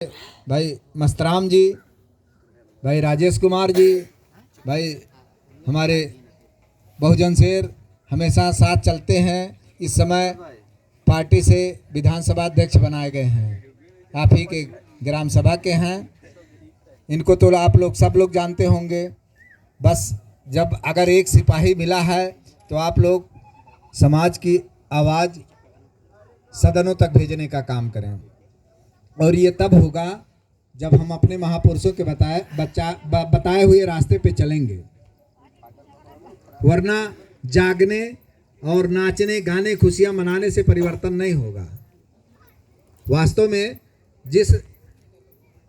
भाई मस्तराम जी, भाई राजेश कुमार जी, भाई हमारे बहुजन शेर हमेशा साथ चलते हैं। इस समय पार्टी से विधानसभा अध्यक्ष बनाए गए हैं, आप ही के ग्राम सभा के हैं। इनको तो आप लोग सब लोग जानते होंगे। बस जब अगर एक सिपाही मिला है तो आप लोग समाज की आवाज़ सदनों तक भेजने का काम करें, और ये तब होगा जब हम अपने महापुरुषों के बताए हुए रास्ते पे चलेंगे। वरना जागने और नाचने गाने खुशियां मनाने से परिवर्तन नहीं होगा। वास्तव में जिस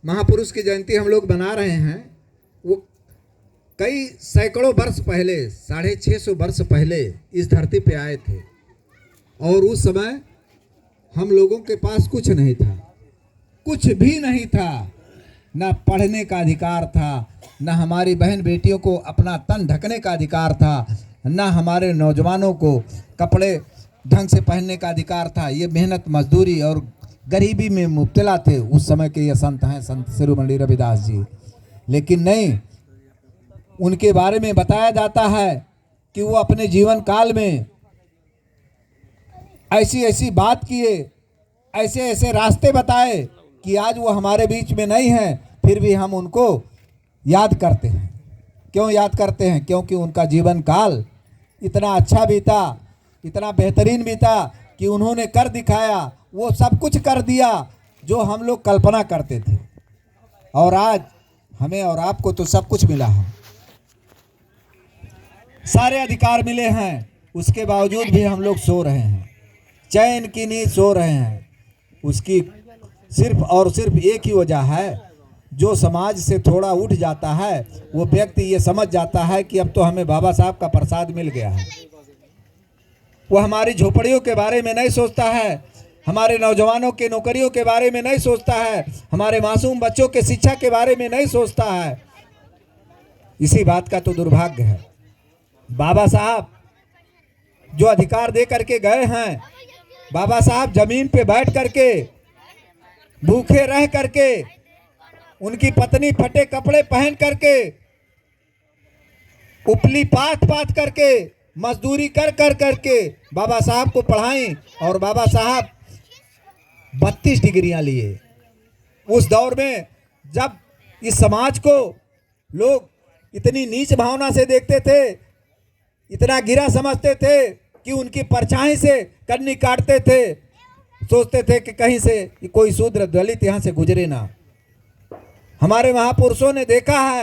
महापुरुष की जयंती हम लोग बना रहे हैं वो कई सैकड़ों वर्ष पहले, 650 वर्ष पहले इस धरती पे आए थे, और उस समय हम लोगों के पास कुछ नहीं था, कुछ भी नहीं था। न पढ़ने का अधिकार था, न हमारी बहन बेटियों को अपना तन ढकने का अधिकार था, न हमारे नौजवानों को कपड़े ढंग से पहनने का अधिकार था। ये मेहनत मजदूरी और गरीबी में मुब्तला थे उस समय के ये संत हैं, संत शिरोमणि रविदास जी। लेकिन नहीं, उनके बारे में बताया जाता है कि वो अपने जीवन काल में ऐसी ऐसी बात किए, ऐसे ऐसे रास्ते बताए कि आज वो हमारे बीच में नहीं है, फिर भी हम उनको याद करते हैं। क्यों याद करते हैं? क्योंकि उनका जीवन काल इतना अच्छा बीता, इतना बेहतरीन बीता कि उन्होंने कर दिखाया, वो सब कुछ कर दिया जो हम लोग कल्पना करते थे। और आज हमें और आपको तो सब कुछ मिला है, सारे अधिकार मिले हैं, उसके बावजूद भी हम लोग सो रहे हैं, चैन की नींद सो रहे हैं। उसकी सिर्फ और सिर्फ एक ही वजह है, जो समाज से थोड़ा उठ जाता है वो व्यक्ति ये समझ जाता है कि अब तो हमें बाबा साहब का प्रसाद मिल गया है। वो हमारी झोपड़ियों के बारे में नहीं सोचता है, हमारे नौजवानों के नौकरियों के बारे में नहीं सोचता है, हमारे मासूम बच्चों के शिक्षा के बारे में नहीं सोचता है। इसी बात का तो दुर्भाग्य है। बाबा साहब जो अधिकार दे करके गए हैं, बाबा साहब जमीन पे बैठ करके, भूखे रह करके, उनकी पत्नी फटे कपड़े पहन करके, उपली पाथ पाथ करके, मजदूरी कर कर करके बाबा साहब को पढ़ाई, और बाबा साहब 32 डिग्रियां लिए। उस दौर में जब इस समाज को लोग इतनी नीच भावना से देखते थे, इतना गिरा समझते थे कि उनकी परछाई से कन्नी काटते थे, सोचते थे कि कहीं से कोई शूद्र दलित यहाँ से गुजरे ना। हमारे महापुरुषों ने देखा है